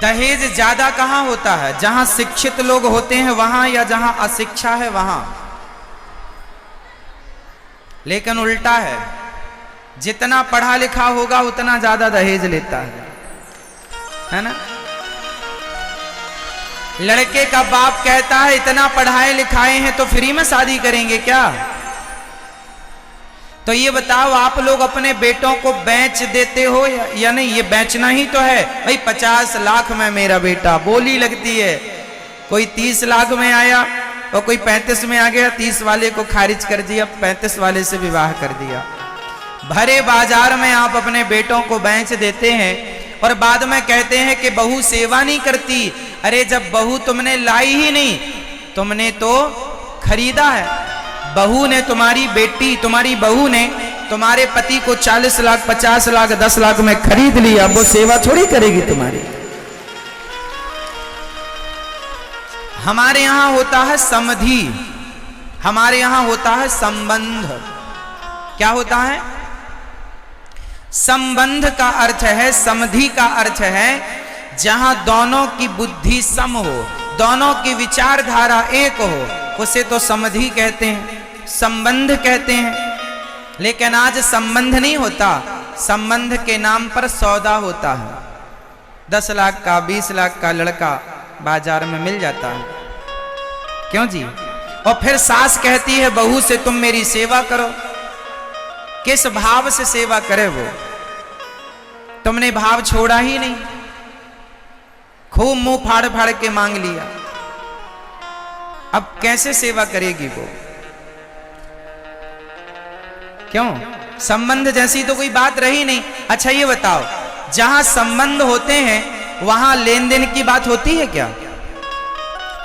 दहेज ज्यादा कहां होता है? जहां शिक्षित लोग होते हैं वहां, या जहां अशिक्षा है वहां? लेकिन उल्टा है, जितना पढ़ा लिखा होगा उतना ज्यादा दहेज लेता है ना। लड़के का बाप कहता है इतना पढ़ाए लिखाए हैं तो फ्री में शादी करेंगे क्या? तो ये बताओ, आप लोग अपने बेटों को बेच देते हो या नहीं? ये बेचना ही तो है भाई। 50 लाख में मेरा बेटा, बोली लगती है। कोई 30 लाख में आया और कोई 35 में आ गया, 30 वाले को खारिज कर दिया, 35 वाले से विवाह कर दिया। भरे बाजार में आप अपने बेटों को बेच देते हैं और बाद में कहते हैं कि बहू सेवा नहीं करती। अरे जब बहू तुमने लाई ही नहीं, तुमने तो खरीदा है। बहू ने, तुम्हारी बेटी, तुम्हारी बहू ने तुम्हारे पति को 40 लाख, 50 लाख, 10 लाख में खरीद लिया, वो सेवा थोड़ी करेगी तुम्हारी। हमारे यहां होता है समधि, हमारे यहां होता है संबंध। क्या होता है? संबंध का अर्थ है, समधि का अर्थ है जहां दोनों की बुद्धि सम हो, दोनों की विचारधारा एक हो, उसे तो समधि कहते हैं, संबंध कहते हैं। लेकिन आज संबंध नहीं होता, संबंध के नाम पर सौदा होता है। 10 लाख का, 20 लाख का लड़का बाजार में मिल जाता है। क्यों जी? और फिर सास कहती है बहू से तुम मेरी सेवा करो। किस भाव से सेवा करे वो? तुमने भाव छोड़ा ही नहीं, खूब मुंह फाड़ फाड़ के मांग लिया। अब कैसे सेवा करेगी वो? क्यों? संबंध जैसी तो कोई बात रही नहीं। अच्छा ये बताओ, जहां संबंध होते हैं वहां लेन देन की बात होती है क्या?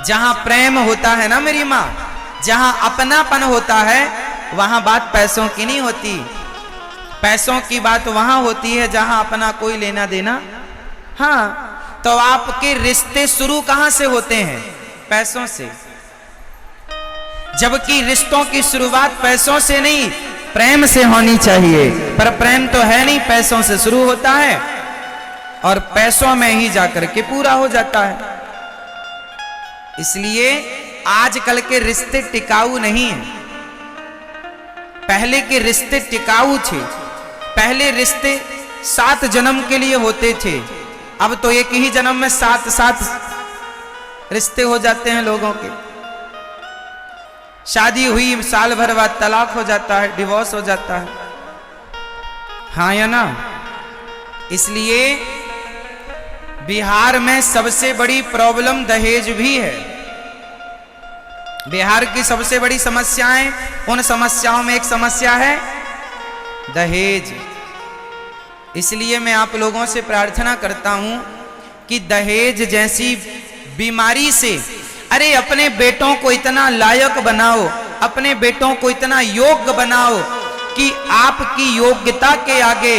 जहां प्रेम होता है ना मेरी माँ, जहां अपनापन होता है वहां बात पैसों की नहीं होती। पैसों की बात वहां होती है जहां अपना कोई लेना देना। हाँ, तो आपके रिश्ते शुरू कहां से होते हैं? पैसों से। जबकि रिश्तों की शुरुआत पैसों से नहीं, प्रेम से होनी चाहिए। पर प्रेम तो है नहीं, पैसों से शुरू होता है और पैसों में ही जाकर के पूरा हो जाता है। इसलिए आजकल के रिश्ते टिकाऊ नहीं हैं। पहले के रिश्ते टिकाऊ थे। पहले रिश्ते 7 जन्म के लिए होते थे। अब तो एक ही जन्म में 7 रिश्ते हो जाते हैं लोगों के। शादी हुई साल भर बाद तलाक हो जाता है, डिवोर्स हो जाता है। हाँ या ना? इसलिए बिहार में सबसे बड़ी प्रॉब्लम दहेज भी है। बिहार की सबसे बड़ी समस्याएं, उन समस्याओं में एक समस्या है दहेज। इसलिए मैं आप लोगों से प्रार्थना करता हूं कि दहेज जैसी बीमारी से, अरे अपने बेटों को इतना लायक बनाओ, अपने बेटों को इतना योग्य बनाओ कि आपकी योग्यता के आगे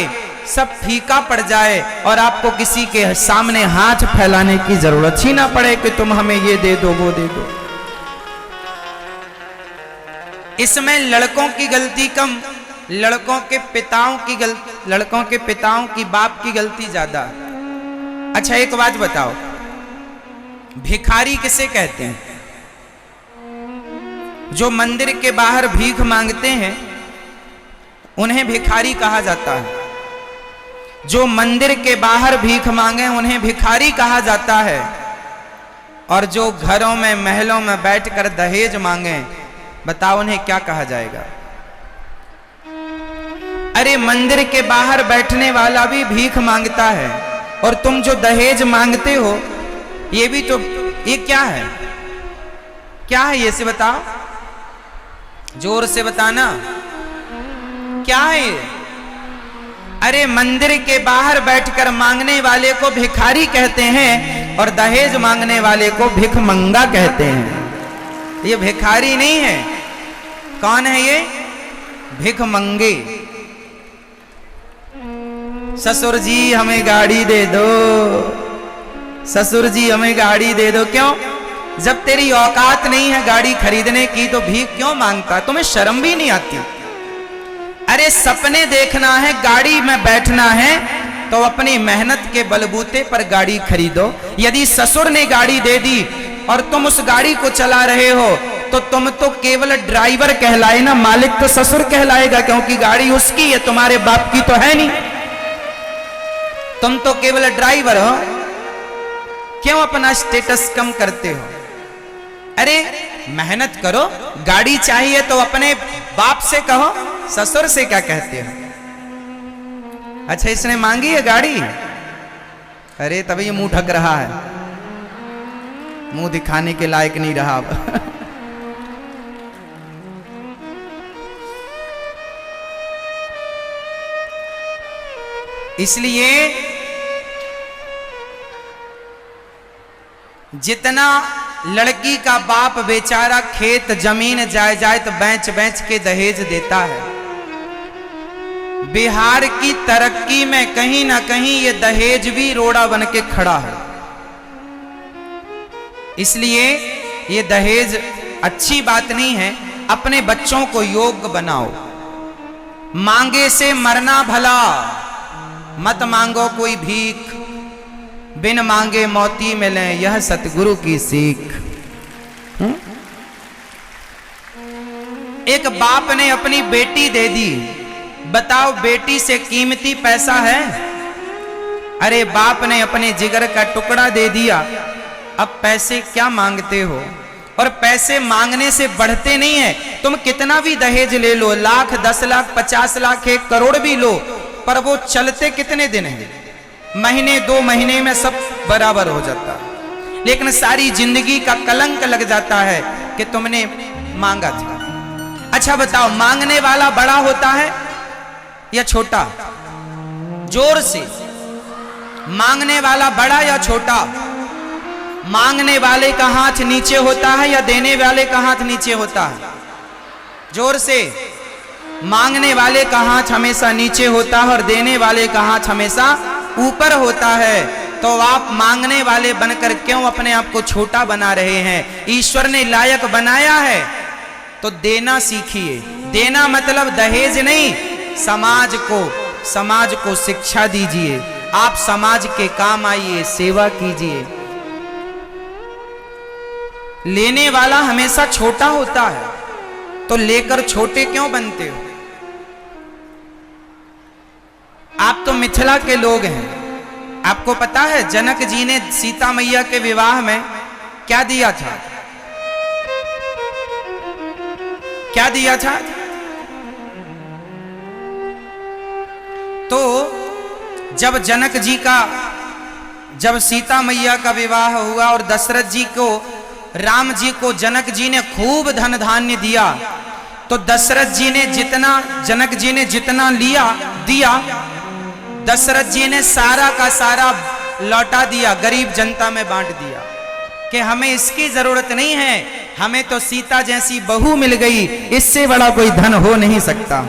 सब फीका पड़ जाए और आपको किसी के सामने हाथ फैलाने की जरूरत ही ना पड़े कि तुम हमें ये दे दो, वो दे दो। इसमें लड़कों की गलती कम, लड़कों के पिताओं की बाप की गलती ज्यादा। अच्छा एक बात बताओ, भिखारी किसे कहते हैं? जो मंदिर के बाहर भीख मांगते हैं उन्हें भिखारी कहा जाता है। जो मंदिर के बाहर भीख मांगे उन्हें भिखारी कहा जाता है। और जो घरों में, महलों में बैठकर दहेज मांगे, बताओ उन्हें क्या कहा जाएगा? अरे मंदिर के बाहर बैठने वाला भी भीख मांगता है और तुम जो दहेज मांगते हो ये भी तो, ये क्या है? क्या है ये से बताओ, जोर से बताना, क्या है? अरे मंदिर के बाहर बैठकर मांगने वाले को भिखारी कहते हैं और दहेज मांगने वाले को भिखमंगा कहते हैं। ये भिखारी नहीं है। कौन है ये? भिखमंगे। ससुर जी हमें गाड़ी दे दो, ससुर जी हमें गाड़ी दे दो। क्यों? जब तेरी औकात नहीं है गाड़ी खरीदने की तो भीख क्यों मांगता? तुम्हें शर्म भी नहीं आती? अरे सपने देखना है, गाड़ी में बैठना है तो अपनी मेहनत के बलबूते पर गाड़ी खरीदो। यदि ससुर ने गाड़ी दे दी और तुम उस गाड़ी को चला रहे हो तो तुम तो केवल ड्राइवर कहलाए ना, मालिक तो ससुर कहलाएगा, क्योंकि गाड़ी उसकी है, तुम्हारे बाप की तो है नहीं। तुम तो केवल ड्राइवर हो। क्यों अपना स्टेटस कम करते हो? अरे मेहनत करो, गाड़ी चाहिए तो अपने बाप से कहो, ससुर से क्या कहते हो? अच्छा इसने मांगी है गाड़ी, अरे तभी ये मुंह ढक रहा है, मुंह दिखाने के लायक नहीं रहा अब। इसलिए जितना लड़की का बाप बेचारा खेत जमीन जायदाद बेच बेच के दहेज देता है, बिहार की तरक्की में कहीं ना कहीं ये दहेज भी रोड़ा बन के खड़ा है। इसलिए ये दहेज अच्छी बात नहीं है। अपने बच्चों को योग्य बनाओ। मांगे से मरना भला, मत मांगो कोई भीख, बिन मांगे मोती मिले यह सतगुरु की सीख। एक बाप ने अपनी बेटी दे दी, बताओ बेटी से कीमती पैसा है? अरे बाप ने अपने जिगर का टुकड़ा दे दिया, अब पैसे क्या मांगते हो? और पैसे मांगने से बढ़ते नहीं है। तुम कितना भी दहेज ले लो, लाख, 10 लाख, 50 लाख, 1 करोड़ भी लो, पर वो चलते कितने दिन हैं? महीने 2 महीने में सब बराबर हो जाता है। लेकिन सारी जिंदगी का कलंक लग जाता है कि तुमने मांगा था। अच्छा बताओ, मांगने वाला बड़ा होता है या छोटा? जोर से, मांगने वाला बड़ा या छोटा? मांगने वाले का हाथ नीचे होता है या देने वाले का हाथ नीचे होता है? जोर से। मांगने वाले का हाथ हमेशा नीचे होता है और देने वाले का हाथ हमेशा ऊपर होता है। तो आप मांगने वाले बनकर क्यों अपने आप को छोटा बना रहे हैं? ईश्वर ने लायक बनाया है तो देना सीखिए। देना मतलब दहेज नहीं, समाज को शिक्षा दीजिए। आप समाज के काम आइए, सेवा कीजिए। लेने वाला हमेशा छोटा होता है, तो लेकर छोटे क्यों बनते हो? आप तो मिथिला के लोग हैं। आपको पता है जनक जी ने सीता मैया के विवाह में क्या दिया था? क्या दिया था? तो जब सीता मैया का विवाह हुआ और दशरथ जी को, राम जी को जनक जी ने खूब धन धान्य दिया, तो दशरथ जी ने जनक जी ने जितना दिया, दशरथ जी ने सारा का सारा लौटा दिया, गरीब जनता में बांट दिया कि हमें इसकी जरूरत नहीं है, हमें तो सीता जैसी बहू मिल गई, इससे बड़ा कोई धन हो नहीं सकता।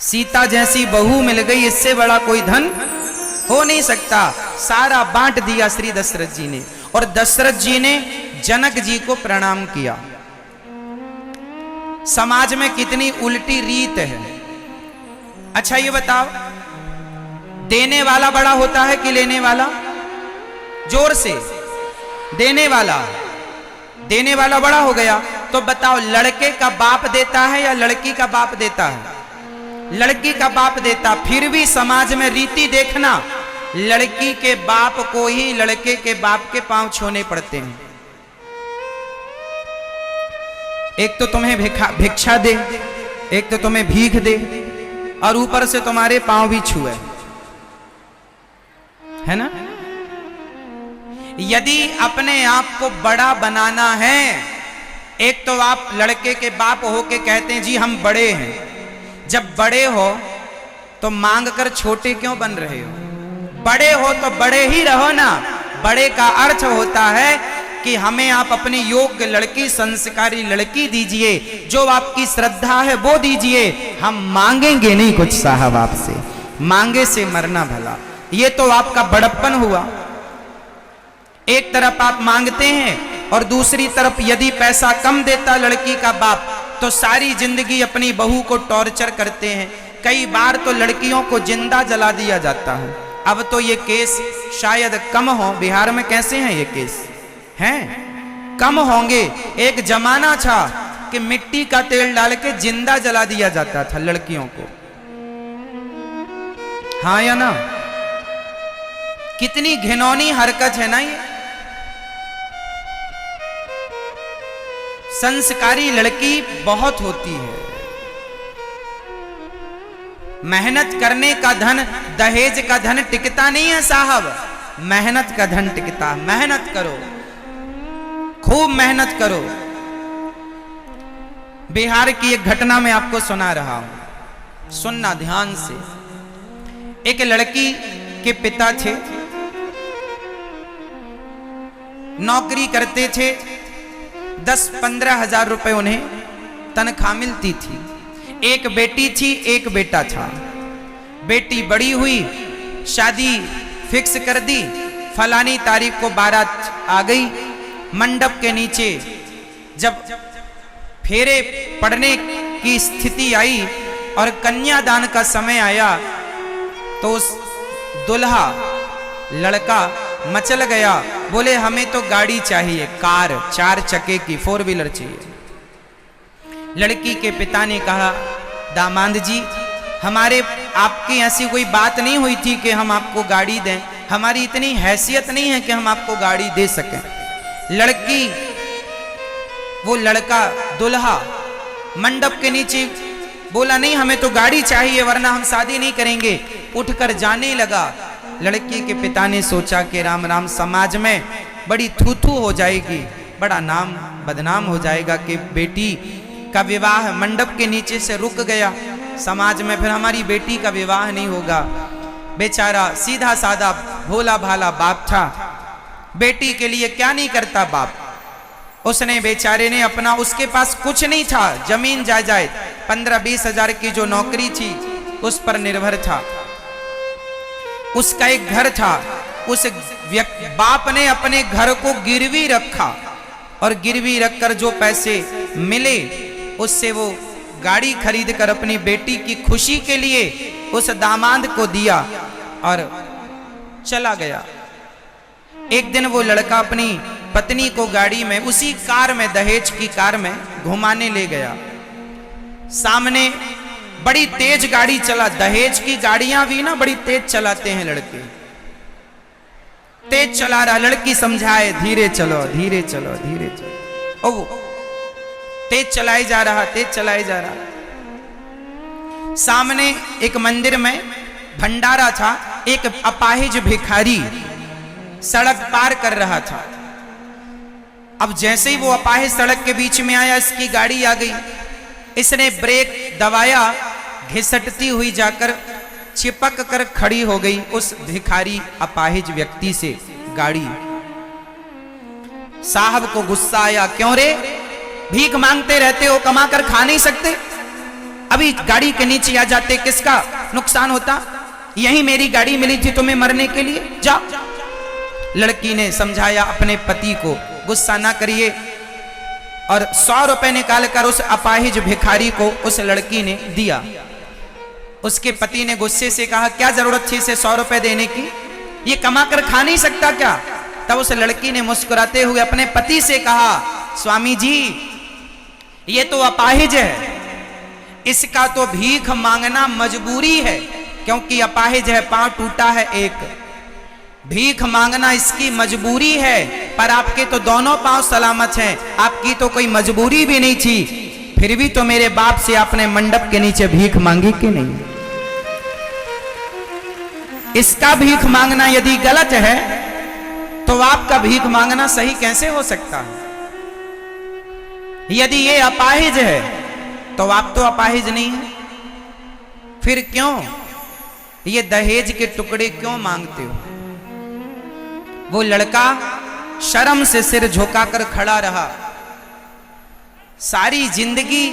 सीता जैसी बहू मिल गई, इससे बड़ा कोई धन हो नहीं सकता। सारा बांट दिया श्री दशरथ जी ने, और दशरथ जी ने जनक जी को प्रणाम किया। समाज में कितनी उल्टी रीत है। अच्छा ये बताओ, देने वाला बड़ा होता है कि लेने वाला? जोर से। देने वाला बड़ा हो गया। तो बताओ, लड़के का बाप देता है या लड़की का बाप देता है? लड़की का बाप देता। फिर भी समाज में रीति देखना, लड़की के बाप को ही लड़के के बाप के पांव छूने पड़ते हैं। एक तो तुम्हें भिक्षा दे, एक तो तुम्हें भीख दे, और ऊपर से तुम्हारे पांव भी छुए, है ना? यदि अपने आप को बड़ा बनाना है, एक तो आप लड़के के बाप हो के कहते हैं जी हम बड़े हैं। जब बड़े हो तो मांग कर छोटे क्यों बन रहे हो? बड़े हो तो बड़े ही रहो ना। बड़े का अर्थ होता है कि हमें आप अपनी योग्य लड़की, संस्कारी लड़की दीजिए, जो आपकी श्रद्धा है वो दीजिए। हम मांगेंगे नहीं कुछ साहब आपसे, मांगे से मरना भला। ये तो आपका बड़प्पन हुआ। एक तरफ आप मांगते हैं और दूसरी तरफ यदि पैसा कम देता लड़की का बाप तो सारी जिंदगी अपनी बहू को टॉर्चर करते हैं कई बार तो लड़कियों को जिंदा जला दिया जाता है। अब तो ये केस शायद कम हो। बिहार में कैसे हैं ये केस? हैं कम होंगे। एक जमाना था कि मिट्टी का तेल डाल के जिंदा जला दिया जाता था लड़कियों को। हाँ या ना? कितनी घिनौनी हरकत है ना ये। संस्कारी लड़की बहुत होती है। मेहनत करने का धन, दहेज का धन टिकता नहीं है साहब। मेहनत का धन टिकता। मेहनत करो, खूब मेहनत करो। बिहार की एक घटना मैं आपको सुना रहा हूं, सुनना ध्यान से। एक लड़की के पिता थे, नौकरी करते थे, 10-15 हजार रुपए उन्हें तनख्वाह मिलती थी। एक बेटी थी, एक बेटा था। बेटी बड़ी हुई, शादी फिक्स कर दी। फलानी तारीख को बारात आ गई। मंडप के नीचे जब फेरे पड़ने की स्थिति आई और कन्यादान का समय आया तो उस दुल्हा लड़का मचल गया। बोले हमें तो गाड़ी चाहिए, कार, 4 चक्के की 4 व्हीलर चाहिए। लड़की के पिता ने कहा, दामाद जी, हमारे आपकी ऐसी कोई बात नहीं हुई थी कि हम आपको गाड़ी दें। हमारी इतनी हैसियत नहीं है कि हम आपको गाड़ी दे सकें। लड़की, वो लड़का दुल्हा मंडप के नीचे बोला, नहीं हमें तो गाड़ी चाहिए वरना हम शादी नहीं करेंगे। उठकर जाने लगा। लड़की के पिता ने सोचा कि राम राम, समाज में बड़ी थू-थू हो जाएगी, बड़ा नाम बदनाम हो जाएगा कि बेटी का विवाह मंडप के नीचे से रुक गया। समाज में फिर हमारी बेटी का विवाह नहीं होगा। बेचारा सीधा साधा भोला भाला बाप था। बेटी के लिए क्या नहीं करता बाप। उसने बेचारे ने अपना, उसके पास कुछ नहीं था, जमीन जायदाद, 15-20 हजार की जो नौकरी थी उस पर निर्भर था। उसका एक घर था। उस बाप ने अपने घर को गिरवी रखा और गिरवी रखकर जो पैसे मिले उससे वो गाड़ी खरीद कर अपनी बेटी की खुशी के लिए उस दामाद को दिया और चला गया। एक दिन वो लड़का अपनी पत्नी को गाड़ी में, उसी कार में, दहेज की कार में घुमाने ले गया। सामने बड़ी तेज गाड़ी चला। दहेज की गाड़ियां भी ना बड़ी तेज चलाते हैं लड़के। तेज चला रहा, लड़की समझाए, धीरे चलो, धीरे चलो, धीरे चलो। ओ तेज चलाई जा रहा, तेज चलाई जा रहा। सामने एक मंदिर में भंडारा था। एक अपाहिज भिखारी सड़क पार कर रहा था। अब जैसे ही वो अपाहिज सड़क के बीच में आया, इसकी गाड़ी आ गई। इसने ब्रेक दबाया, घिसटती हुई जाकर चिपक कर खड़ी हो गई उस भिखारी अपाहिज व्यक्ति से गाड़ी। साहब को गुस्सा आया, क्यों रे, भीख मांगते रहते हो, कमा कर खा नहीं सकते? अभी गाड़ी के नीचे आ जाते, किसका नुकसान होता? यही मेरी गाड़ी मिली थी तुम्हें मरने के लिए, जा। लड़की ने समझाया अपने पति को, गुस्सा ना करिए, और 100 रुपए निकालकर उस अपाहिज भिखारी को उस लड़की ने दिया। उसके पति ने गुस्से से कहा, क्या जरूरत थी इसे 100 रुपए देने की, ये कमा कर खा नहीं सकता क्या? तब उस लड़की ने मुस्कुराते हुए अपने पति से कहा, स्वामी जी, ये तो अपाहिज है, इसका तो भीख मांगना मजबूरी है, क्योंकि अपाहिज है, पांव टूटा है एक। भीख मांगना इसकी मजबूरी है, पर आपके तो दोनों पांव सलामत हैं, आपकी तो कोई मजबूरी भी नहीं थी, फिर भी तो मेरे बाप से आपने मंडप के नीचे भीख मांगी कि नहीं? इसका भीख मांगना यदि गलत है तो आपका भीख मांगना सही कैसे हो सकता है? यदि ये अपाहिज है तो आप तो अपाहिज नहीं है, फिर क्यों ये दहेज के टुकड़े क्यों मांगते हो? वो लड़का शर्म से सिर झुकाकर खड़ा रहा। सारी जिंदगी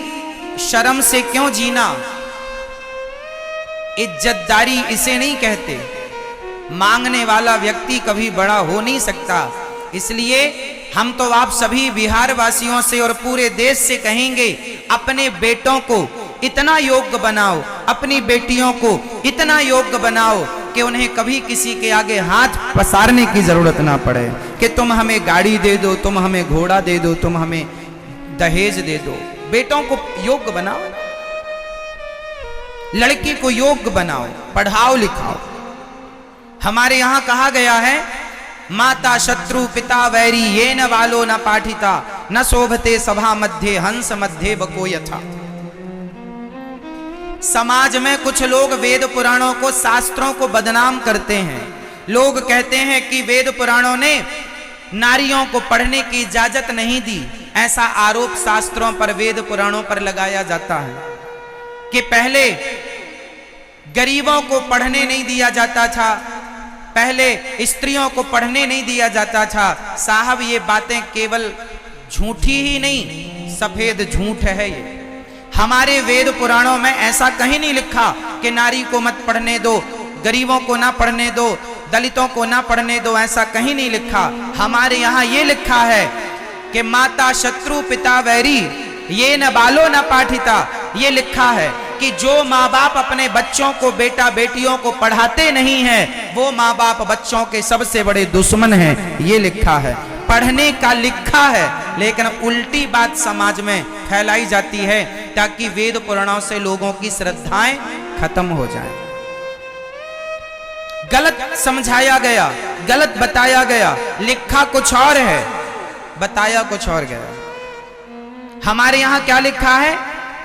शर्म से क्यों जीना? इज्जतदारी इसे नहीं कहते। मांगने वाला व्यक्ति कभी बड़ा हो नहीं सकता। इसलिए हम तो आप सभी बिहार वासियों से और पूरे देश से कहेंगे, अपने बेटों को इतना योग्य बनाओ, अपनी बेटियों को इतना योग्य बनाओ कि उन्हें कभी किसी के आगे हाथ पसारने की जरूरत ना पड़े कि तुम हमें गाड़ी दे दो, तुम हमें घोड़ा दे दो, तुम हमें दहेज दे दो। बेटों को योग्य बनाओ, लड़की को योग्य बनाओ, पढ़ाओ लिखाओ। हमारे यहां कहा गया है माता शत्रु पिता वैरी ये न बालो न पाठिता न शोभते सभा मध्य हंस मध्य बको यथा। समाज में कुछ लोग वेद पुराणों को, शास्त्रों को बदनाम करते हैं। लोग कहते हैं कि वेद पुराणों ने नारियों को पढ़ने की इजाजत नहीं दी। ऐसा आरोप शास्त्रों पर, वेद पुराणों पर लगाया जाता है कि पहले गरीबों को पढ़ने नहीं दिया जाता था, पहले स्त्रियों को पढ़ने नहीं दिया जाता था। साहब ये बातें केवल झूठी ही नहीं, सफेद झूठ है ये। हमारे वेद पुराणों में ऐसा कहीं नहीं लिखा कि नारी को मत पढ़ने दो, गरीबों को ना पढ़ने दो, दलितों को ना पढ़ने दो, ऐसा कहीं नहीं लिखा। हमारे यहाँ ये लिखा है कि माता शत्रु पिता वैरी ये न बालो न पाठिता। ये लिखा है कि जो माँ बाप अपने बच्चों को, बेटा बेटियों को पढ़ाते नहीं हैं, वो माँ बाप बच्चों के सबसे बड़े दुश्मन हैं। ये लिखा है, पढ़ने का लिखा है, लेकिन उल्टी बात समाज में फैलाई जाती है ताकि वेद पुराणों से लोगों की श्रद्धाएं खत्म हो जाएं। गलत समझाया गया, गलत बताया गया, लिखा कुछ और है, बताया कुछ और गया। हमारे यहाँ क्या लिखा है?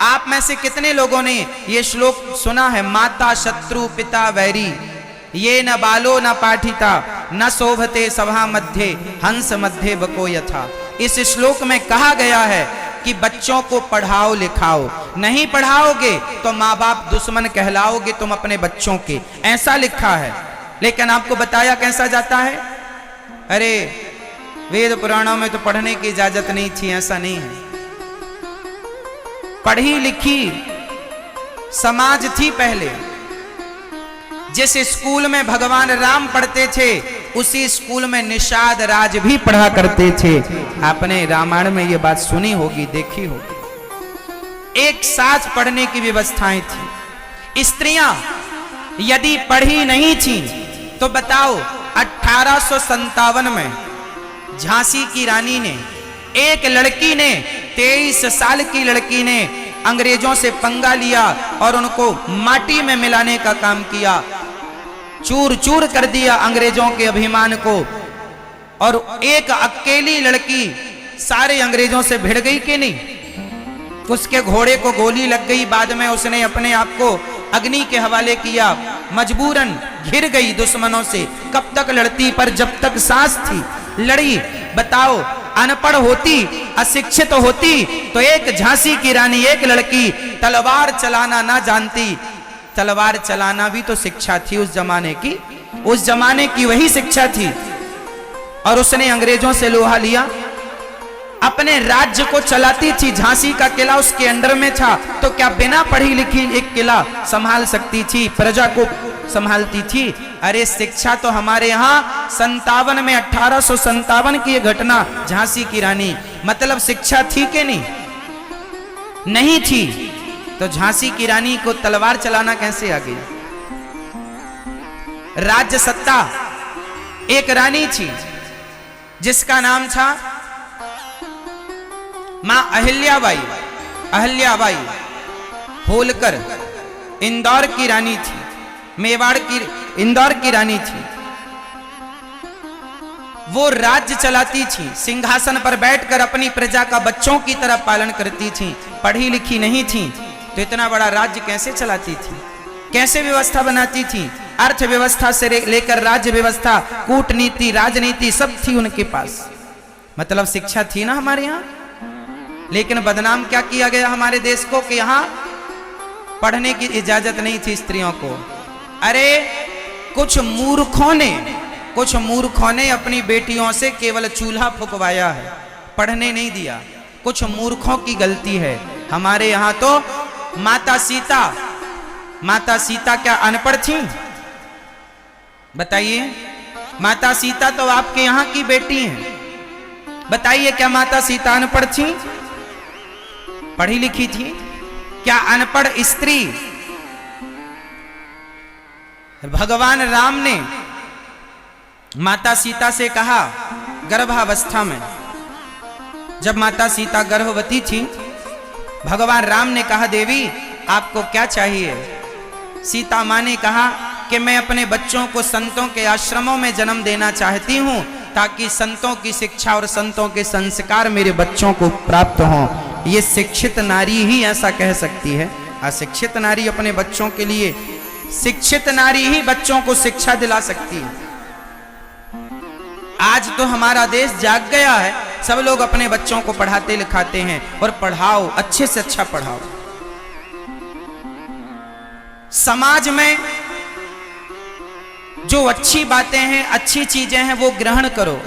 आप में से कितने लोगों ने ये श्लोक सुना है? माता शत्रु पिता वैरी ये न बालो न पाठिता न शोभते सभा मध्य हंस मध्य बको यथा। इस श्लोक में कहा गया है कि बच्चों को पढ़ाओ लिखाओ, नहीं पढ़ाओगे तो माँ बाप दुश्मन कहलाओगे तुम अपने बच्चों के, ऐसा लिखा है। लेकिन आपको बताया कैसा जाता है? अरे वेद पुराणों में तो पढ़ने की इजाजत नहीं थी, ऐसा नहीं है। पढ़ी लिखी समाज थी पहले। जिस स्कूल में भगवान राम पढ़ते थे उसी स्कूल में निषाद राज भी पढ़ा करते थे। आपने रामायण में ये बात सुनी होगी, देखी होगी। एक साथ पढ़ने की व्यवस्थाएं थी। स्त्रियां यदि पढ़ी नहीं थी तो बताओ 1857 में झांसी की रानी ने, एक लड़की ने, 23 साल की लड़की ने अंग्रेजों से पंगा लिया और उनको माटी में मिलाने का काम किया, चूर चूर कर दिया अंग्रेजों के अभिमान को। और एक अकेली लड़की सारे अंग्रेजों से भिड़ गई कि नहीं? उसके घोड़े को गोली लग गई, बाद में उसने अपने आप को अग्नि के हवाले किया, मजबूरन घिर गई दुश्मनों से। कब तक लड़ती? पर जब तक सांस थी लड़ी। बताओ अनपढ़ होती, अशिक्षित होती तो एक झांसी की रानी, एक लड़की तलवार चलाना ना जानती। तलवार चलाना भी तो शिक्षा थी उस जमाने की, उस जमाने की वही शिक्षा थी। और उसने अंग्रेजों से लोहा लिया, अपने राज्य को चलाती थी। झांसी का किला उसके अंडर में था, तो क्या बिना पढ़ी लिखी एक किला संभाल सकती थी, प्रजा को संभालती थी? अरे शिक्षा तो हमारे यहाँ 57 में, 1857 की घटना, झांसी की रानी, मतलब शिक्षा थी कि नहीं? नहीं थी। तो झांसी की रानी को तलवार चलाना कैसे आ गई? राज्य सत्ता। एक रानी थी जिसका नाम था मां अहिल्याबाई, अहिल्याबाई होलकर, इंदौर की रानी थी, मेवाड़ की, इंदौर की रानी थी। वो राज्य चलाती थी, सिंहासन पर बैठकर अपनी प्रजा का बच्चों की तरह पालन करती थी। पढ़ी लिखी नहीं थी तो इतना बड़ा राज्य कैसे चलाती थी, कैसे व्यवस्था बनाती थी? अर्थव्यवस्था से लेकर राज्य व्यवस्था, कूटनीति, राजनीति सब थी उनके पास। मतलब शिक्षा थी ना हमारे यहाँ। लेकिन बदनाम क्या किया गया हमारे देश को कि यहाँ पढ़ने की इजाजत नहीं थी स्त्रियों को। अरे कुछ मूर्खों ने अपनी बेटियों से केवल चूल्हा फुकवाया है, पढ़ने नहीं दिया। कुछ मूर्खों की गलती है। हमारे यहाँ तो माता सीता क्या अनपढ़ थी? बताइए, माता सीता तो आपके यहाँ की बेटी हैं। बताइए क्या माता सीता अनपढ़ थी? पढ़ी लिखी थी? क्या अनपढ़ स्त्री भगवान राम ने माता सीता से कहा गर्भावस्था में, जब माता सीता गर्भवती थी, भगवान राम ने कहा देवी आपको क्या चाहिए? सीता माँ ने कहा कि मैं अपने बच्चों को संतों के आश्रमों में जन्म देना चाहती हूँ ताकि संतों की शिक्षा और संतों के संस्कार मेरे बच्चों को प्राप्त हों। ये शिक्षित नारी ही ऐसा कह सकती है। अशिक्षित नारी अपने बच्चों के लिए, शिक्षित नारी ही बच्चों को शिक्षा दिला सकती है। आज तो हमारा देश जाग गया है, सब लोग अपने बच्चों को पढ़ाते लिखाते हैं, और पढ़ाओ, अच्छे से अच्छा पढ़ाओ। समाज में जो अच्छी बातें हैं, अच्छी चीजें हैं, वो ग्रहण करो।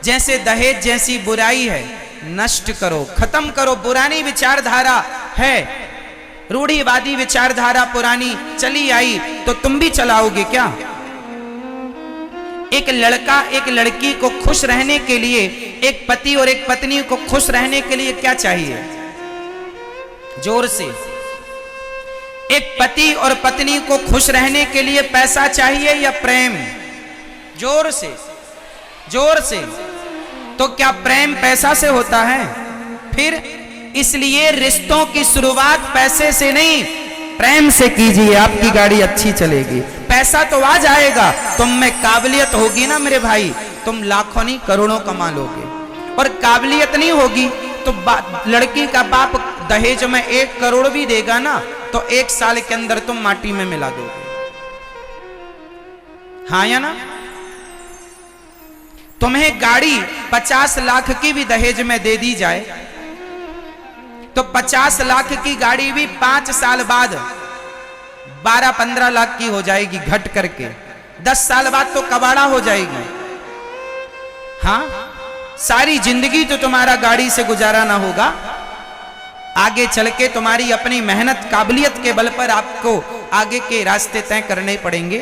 जैसे दहेज जैसी बुराई है, नष्ट करो, खत्म करो। पुरानी विचारधारा है, रूढ़िवादी विचारधारा पुरानी चली आई, तो तुम भी चलाओगे क्या? एक लड़का एक लड़की को खुश रहने के लिए, एक पति और एक पत्नी को खुश रहने के लिए क्या चाहिए? जोर से। एक पति और पत्नी को खुश रहने के लिए पैसा चाहिए या प्रेम? जोर से, जोर से। तो क्या प्रेम पैसा से होता है? फिर इसलिए रिश्तों की शुरुआत पैसे से नहीं, प्रेम से कीजिए, आपकी गाड़ी अच्छी चलेगी। पैसा तो आ जाएगा, तुम में काबिलियत होगी ना मेरे भाई, तुम लाखों नहीं करोड़ों कमा लोगे। और काबिलियत नहीं होगी तो लड़की का बाप दहेज में 1 करोड़ भी देगा ना, तो 1 साल के अंदर तुम माटी में मिला दोगे। हाँ या ना? तुम्हें गाड़ी 50 लाख की भी दहेज में दे दी जाए, तो 50 लाख की गाड़ी भी 5 साल बाद 12-15 लाख की हो जाएगी घट करके। 10 साल बाद तो कबाड़ा हो जाएगी। हाँ, सारी जिंदगी तो तुम्हारा गाड़ी से गुजारा ना होगा। आगे चल के तुम्हारी अपनी मेहनत काबिलियत के बल पर आपको आगे के रास्ते तय करने पड़ेंगे।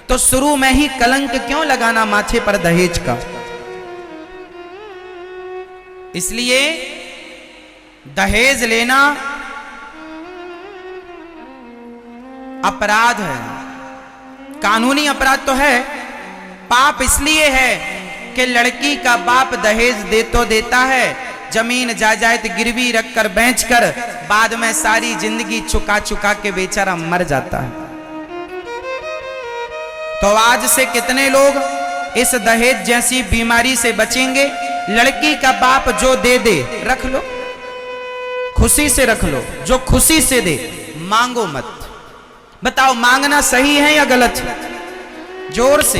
तो शुरू में ही कलंक क्यों लगाना माथे पर दहेज का? इसलिए दहेज लेना अपराध है, कानूनी अपराध तो है। पाप इसलिए है कि लड़की का बाप दहेज दे तो देता है, जमीन जायदाद गिरवी रखकर बेचकर बाद में सारी जिंदगी चुका चुका के बेचारा मर जाता है। तो आज से कितने लोग इस दहेज जैसी बीमारी से बचेंगे? लड़की का बाप जो दे दे रख लो, खुशी से रख लो, जो खुशी से दे, मांगो मत। बताओ मांगना सही है या गलत? जोर से।